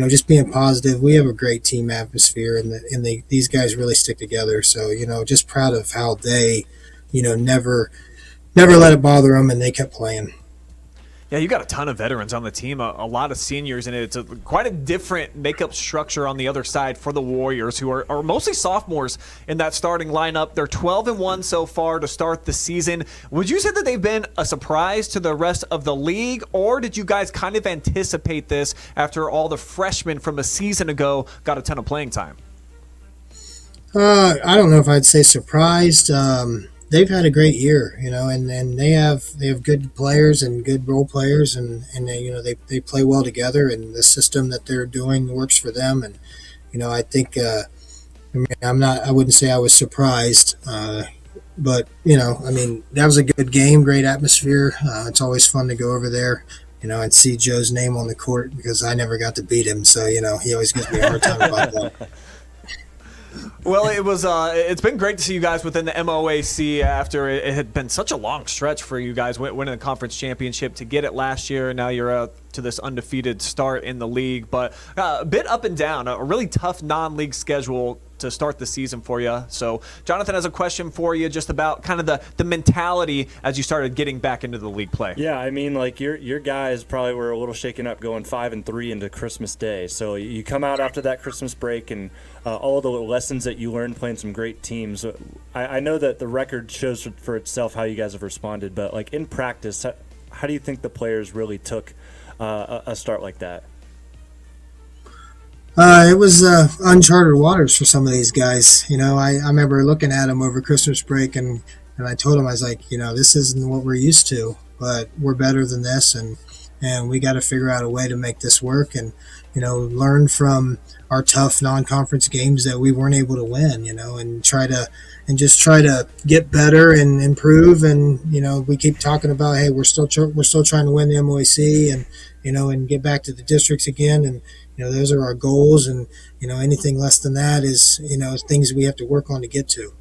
just being positive. We have a great team atmosphere, and these guys really stick together. So just proud of how they never let it bother them, and they kept playing. Yeah, you got a ton of veterans on the team, a lot of seniors, and it's quite a different makeup structure on the other side for the Warriors, who are mostly sophomores in that starting lineup. They're 12-1 so far to start the season. Would you say that they've been a surprise to the rest of the league, or did you guys kind of anticipate this after all the freshmen from a season ago got a ton of playing time? I don't know if I'd say surprised. They've had a great year, and they have good players and good role players, and they play well together, and the system that they're doing works for them. And I think I wouldn't say I was surprised, but that was a good game, great atmosphere. It's always fun to go over there, and see Joe's name on the court, because I never got to beat him, so he always gives me a hard time about that. Well, it's been great to see you guys within the MOAC after it had been such a long stretch for you guys winning the conference championship, to get it last year, and now you're to this undefeated start in the league. But a bit up and down, a really tough non-league schedule to start the season for you. So Jonathan has a question for you just about kind of the mentality as you started getting back into the league play. Yeah, I mean, like your guys probably were a little shaken up going 5-3 into Christmas Day. So you come out after that Christmas break, and all the lessons that you learned playing some great teams. I know that the record shows for itself how you guys have responded, but like in practice, how do you think the players really took a start like that? It was uncharted waters for some of these guys. I remember looking at them over Christmas break, and I told them, I was like, this isn't what we're used to, but we're better than this, and we got to figure out a way to make this work, and learn from our tough non-conference games that we weren't able to win, and try to get better and improve. And we keep talking about, hey, we're still trying to win the MOAC, and and get back to the districts again, and those are our goals, and anything less than that is things we have to work on to get to.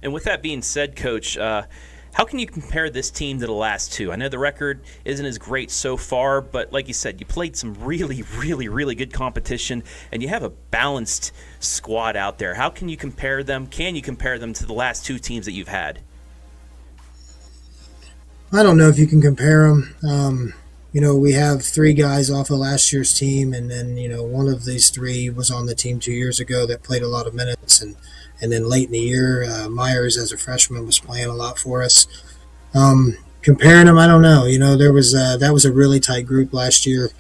And with that being said, Coach, how can you compare this team to the last two? I know the record isn't as great so far, but like you said, you played some really, really, really good competition, and you have a balanced squad out there. How can you compare them? Can you compare them to the last two teams that you've had? I don't know if you can compare them. We have three guys off of last year's team, and then one of these three was on the team 2 years ago that played a lot of minutes, and then late in the year, Myers as a freshman was playing a lot for us. Comparing them, I don't know. There was that was a really tight group last year.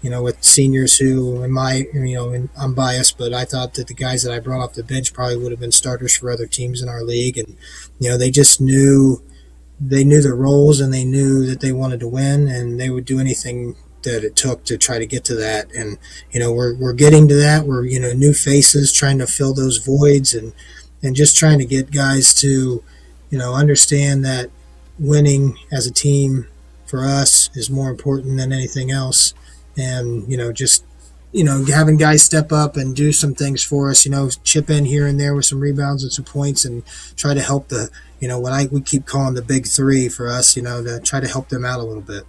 With seniors who, and I'm biased, but I thought that the guys that I brought off the bench probably would have been starters for other teams in our league, and they just knew. They knew their roles, and they knew that they wanted to win, and they would do anything that it took to try to get to that. And we're getting to that. We're new faces trying to fill those voids, and just trying to get guys to understand that winning as a team for us is more important than anything else. And just having guys step up and do some things for us, chip in here and there with some rebounds and some points, and try to help the what we keep calling the big three for us, to try to help them out a little bit.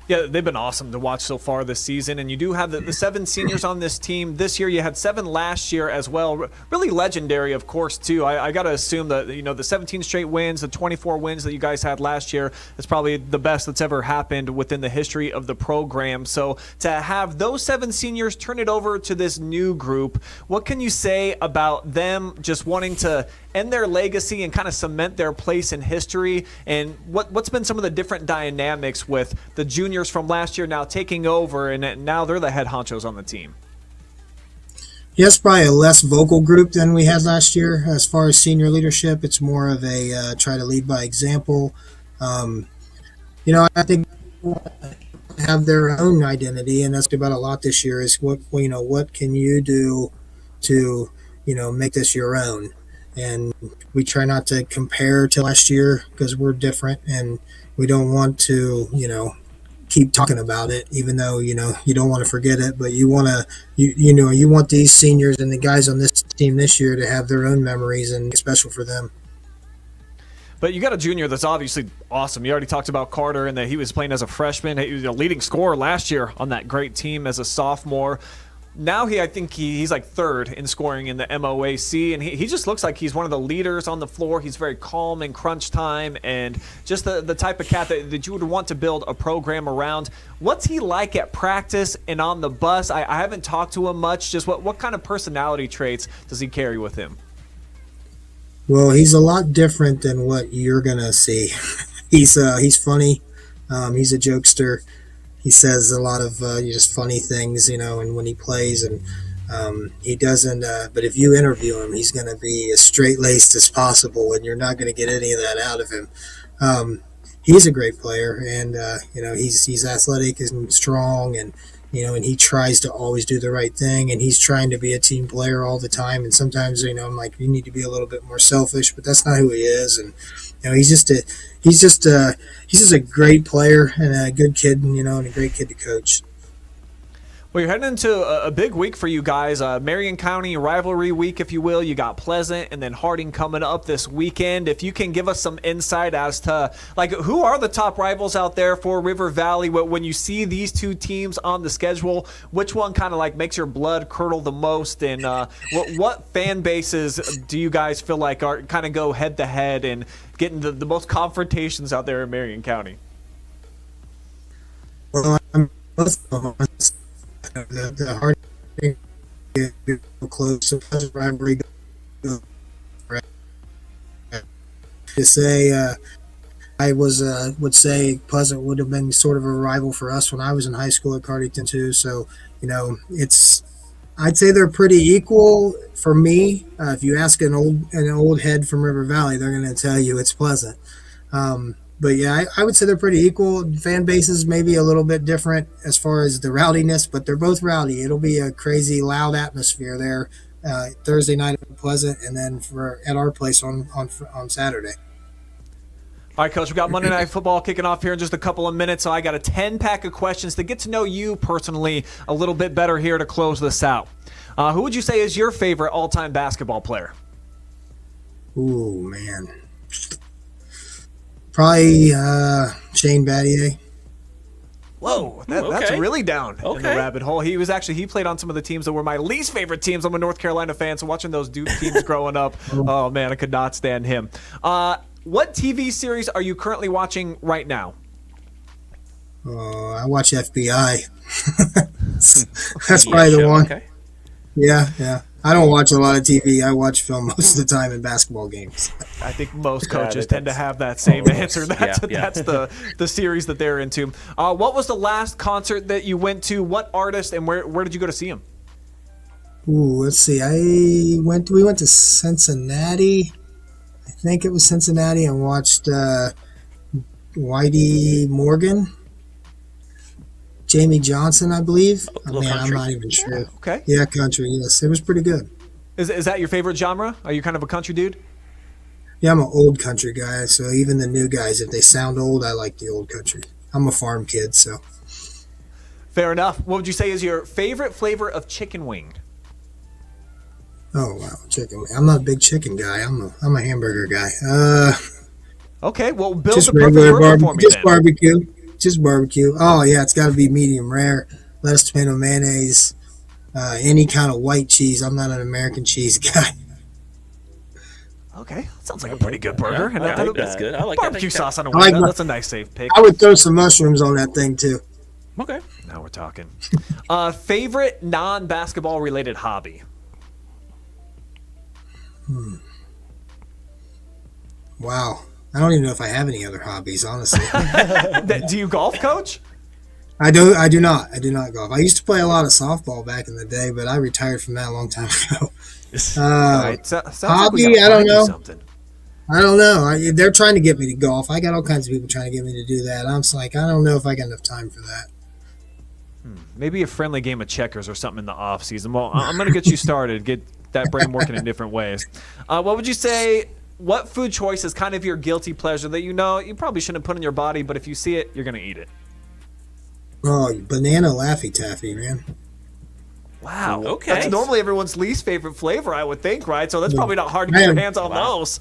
Yeah, they've been awesome to watch so far this season, and you do have the 7 seniors on this team this year. You had 7 last year as well. Really legendary, of course, too. I got to assume that the 17 straight wins, the 24 wins that you guys had last year is probably the best that's ever happened within the history of the program. So to have those 7 seniors turn it over to this new group, what can you say about them just wanting to end their legacy and kind of cement their place in history? And what's been some of the different dynamics with the juniors from last year now taking over, and now they're the head honchos on the team? Yes, probably a less vocal group than we had last year. As far as senior leadership, it's more of a try to lead by example. I think have their own identity, and that's about a lot this year. Is what can you do to make this your own? and we try not to compare to last year because we're different, and we don't want to, keep talking about it, even though, you don't want to forget it, but you want to, you want these seniors and the guys on this team this year to have their own memories and special for them. But you got a junior that's obviously awesome. You already talked about Carter and that he was playing as a freshman. He was a leading scorer last year on that great team as a sophomore. Now I think he's like third in scoring in the MOAC, and he just looks like he's one of the leaders on the floor. He's very calm in crunch time and just the type of cat that you would want to build a program around. What's he like at practice and on the bus? I haven't talked to him much. Just what kind of personality traits does he carry with him? Well, he's a lot different than what you're going to see. He's funny. He's a jokester. He says a lot of just funny things, and when he plays, and he doesn't. But if you interview him, he's going to be as straight-laced as possible, and you're not going to get any of that out of him. He's a great player, and he's athletic and strong, and and he tries to always do the right thing, and he's trying to be a team player all the time. And sometimes, I'm like, you need to be a little bit more selfish, but that's not who he is. And he's just a great player and a good kid, and a great kid to coach. Well, you're heading into a big week for you guys. Marion County rivalry week, if you will. You got Pleasant and then Harding coming up this weekend. If you can give us some insight as to, who are the top rivals out there for River Valley? When you see these two teams on the schedule, which one kind of makes your blood curdle the most? And what fan bases do you guys feel like are kind of go head to head and getting the most confrontations out there in Marion County? Well, I'm the hard thing to get close to rivalry to say I would say Pleasant would have been sort of a rival for us when I was in high school at Cardington too. So I'd say they're pretty equal for me. If you ask an old head from River Valley, they're going to tell you it's Pleasant. But yeah, I would say they're pretty equal. Fan bases maybe a little bit different as far as the rowdiness, but they're both rowdy. It'll be a crazy, loud atmosphere there Thursday night at Pleasant, and then at our place on Saturday. All right, Coach, we got Monday Night Football kicking off here in just a couple of minutes, so I got a 10-pack of questions to get to know you personally a little bit better here to close this out. Who would you say is your favorite all-time basketball player? Ooh, man. Probably Shane Battier. Whoa, that's really down in the rabbit hole. He played on some of the teams that were my least favorite teams. I'm a North Carolina fan, so watching those Duke teams growing up, oh man, I could not stand him. What TV series are you currently watching right now? I watch FBI. That's probably the one. Okay. Yeah. I don't watch a lot of TV. I watch film most of the time in basketball games. I think most coaches tend to have that same answer. That's the series that they're into. What was the last concert that you went to? What artist and where did you go to see him? Ooh, let's see. We went to Cincinnati. I think it was Cincinnati, and watched Whitey Morgan. Jamie Johnson, I believe. I'm not even sure. Okay. Yeah, country, yes. It was pretty good. Is that your favorite genre? Are you kind of a country dude? Yeah, I'm an old country guy, so even the new guys, if they sound old, I like the old country. I'm a farm kid, so. Fair enough. What would you say is your favorite flavor of chicken wing? Oh, wow, chicken wing. I'm not a big chicken guy. I'm a hamburger guy. Okay, well, build the perfect burger for me then. Barbecue. Just barbecue. Oh, yeah, it's got to be medium rare. Lettuce, tomato, mayonnaise, any kind of white cheese. I'm not an American cheese guy. Okay, that sounds like a pretty good burger. Yeah, I think that's good. I like barbecue sauce on a wing. That's a nice safe pick. I would throw some mushrooms on that thing, too. Okay. Now we're talking. Favorite non-basketball related hobby? Wow. I don't even know if I have any other hobbies, honestly. Do you golf, Coach? I do not. I do not golf. I used to play a lot of softball back in the day, but I retired from that a long time ago. Hobby, like I don't know. I don't know. They're trying to get me to golf. I got all kinds of people trying to get me to do that. I'm just like, I don't know if I got enough time for that. Maybe a friendly game of checkers or something in the off season. Well, I'm going to get you started. that brain working in different ways. What would you say? What food choice is kind of your guilty pleasure that you know you probably shouldn't put in your body, but if you see it, you're gonna eat it? Oh, banana Laffy Taffy, man. Wow. Okay. That's normally everyone's least favorite flavor, I would think, right? So that's probably not hard to get your hands on those.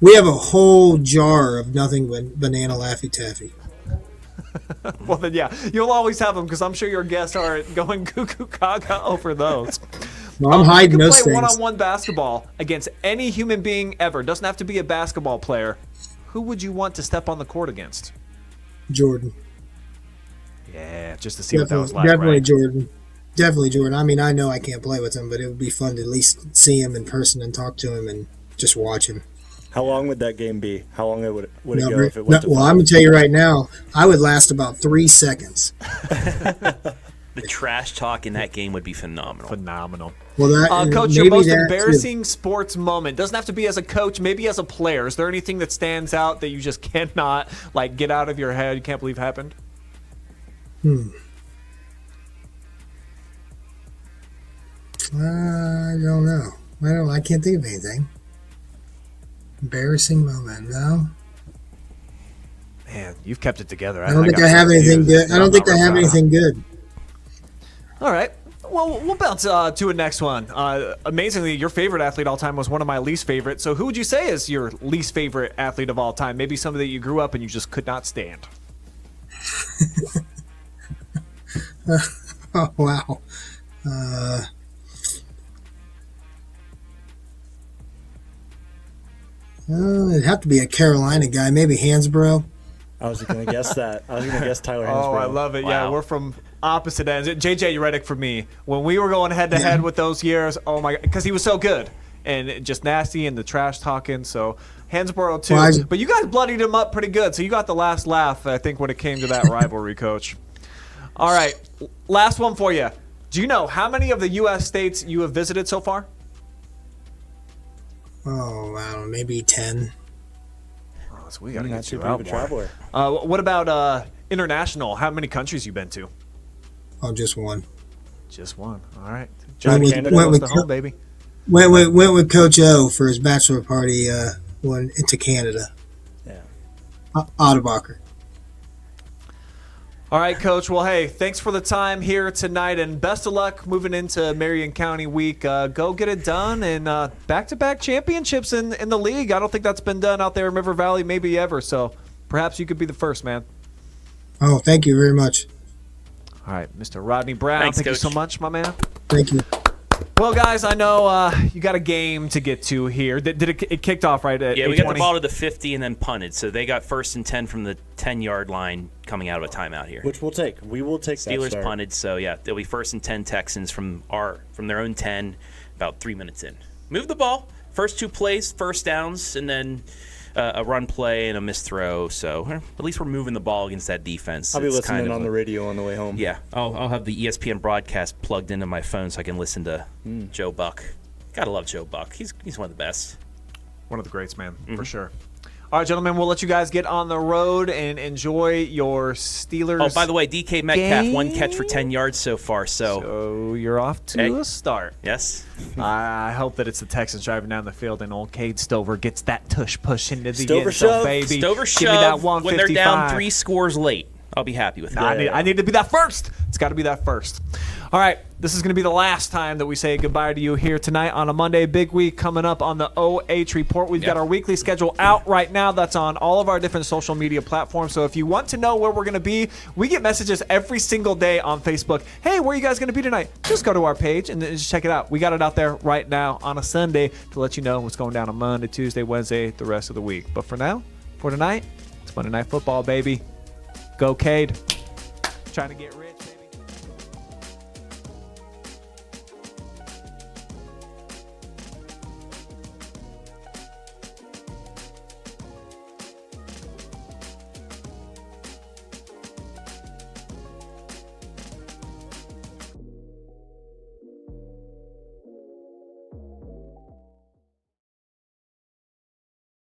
We have a whole jar of nothing but banana Laffy Taffy. Well, then, yeah, you'll always have them because I'm sure your guests aren't going cuckoo gaga over those. Well, I'm hiding you can those play things. one-on-one basketball against any human being ever. Doesn't have to be a basketball player. Who would you want to step on the court against? Jordan. Yeah, just to see what that was like, Definitely right? Jordan. Definitely Jordan. I mean, I know I can't play with him, but it would be fun to at least see him in person and talk to him and just watch him. How long would that game be? How long would it go if it No, went to well, five? I'm going to tell you right now, I would last about 3 seconds. The trash talk in that game would be phenomenal. Phenomenal. Well, that, Coach, your maybe most that, embarrassing sports moment doesn't have to be as a coach, maybe as a player. Is there anything that stands out that you just cannot get out of your head? You can't believe happened? I don't know. I can't think of anything. Embarrassing moment, no. Man, you've kept it together. I don't think I have anything good. I don't think I have anything good. All right. Well, we'll bounce to a next one. Amazingly, your favorite athlete all time was one of my least favorite. So who would you say is your least favorite athlete of all time? Maybe somebody that you grew up and you just could not stand. Oh, wow. It'd have to be a Carolina guy, maybe Hansbrough. I was going to guess that. I was going to guess Tyler Hansbrough. Oh, I love it. Yeah, Wow. we're from opposite ends. JJ Redick for me. When we were going head-to-head with those years, oh my God, because he was so good and just nasty and the trash talking. So Hansborough too. Well, but you guys bloodied him up pretty good, so you got the last laugh, I think, when it came to that rivalry, Coach. All right, last one for you. Do you know how many of the U.S. states you have visited so far? Oh, I don't know, maybe 10. Oh, so we got to Not get too you big of out a more. traveler. What about international? How many countries you been to? Oh, just one. Just one. All right. Went Johnny with- Canada went goes with to home, baby. Went with Coach O for his bachelor party. Went into Canada. Yeah. Otterbacher. All right, Coach. Well, hey, thanks for the time here tonight, and best of luck moving into Marion County week. Go get it done, and back-to-back championships in the league. I don't think that's been done out there in River Valley maybe ever, so perhaps you could be the first, man. Oh, thank you very much. All right, Mr. Rodney Brown, Thanks, thank you Coach. so much, my man. Thank you. Well, guys, I know you got a game to get to here. Did it kicked off right at Yeah, we got the 8:20? ball to the 50 and then punted. So they got 1st and 10 from the 10-yard line coming out of a timeout here. Which we'll take. We will take that Steelers start. punted, so yeah, they'll be 1st and 10 Texans from their own 10, about 3 minutes in. Move the ball. First 2 plays, first downs, and then a run play and a missed throw. So at least we're moving the ball against that defense. I'll be It's listening kind of on the radio on the way home. Yeah, I'll have the ESPN broadcast plugged into my phone so I can listen to Joe Buck. Gotta love Joe Buck. He's one of the best. One of the greats, man, for sure. All right, gentlemen, we'll let you guys get on the road and enjoy your Steelers. Oh, by the way, DK Metcalf, game? 1 catch for 10 yards so far. So you're off to a start. yes, I hope that it's the Texans driving down the field and old Cade Stover gets that tush push into the Stover end zone, shove. baby. Stover Give me that shove when they're 155. down 3 scores late. I'll be happy with that. I need to be that first. It's got to be that first. All right, this is going to be the last time that we say goodbye to you here tonight on a Monday. Big week coming up on the OH.Report. We've got our weekly schedule out right now. That's on all of our different social media platforms. So if you want to know where we're going to be, we get messages every single day on Facebook. Hey, where are you guys going to be tonight? Just go to our page and then just check it out. We got it out there right now on a Sunday to let you know what's going down on Monday, Tuesday, Wednesday, the rest of the week. But for now, for tonight, it's Monday Night Football, baby. Go Cade. Trying to get rid